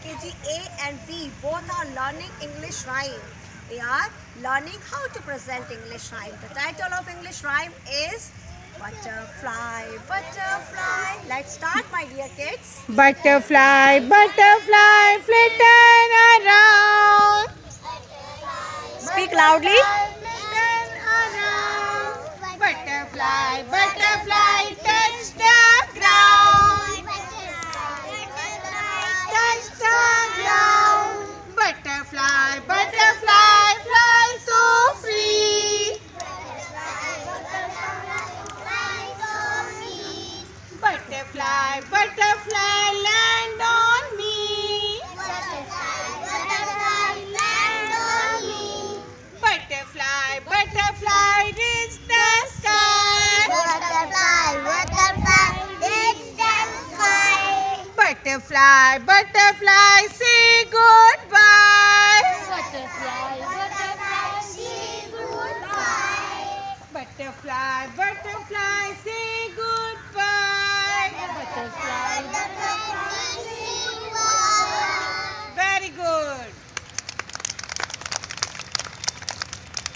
LKG A and B both are learning English rhyme. They are learning how to present English rhyme. The title of English rhyme is Butterfly, Butterfly. Let's start, my dear kids. Butterfly, butterfly, flitting around. Speak loudly. Flitting around. Butterfly, butterfly, touch the ground. Touch the ground. Butterfly, butterfly, fly so free. Butterfly, butterfly, land on me. Butterfly, butterfly, reach the sky. Butterfly, butterfly, say goodbye. Butterfly, butterfly,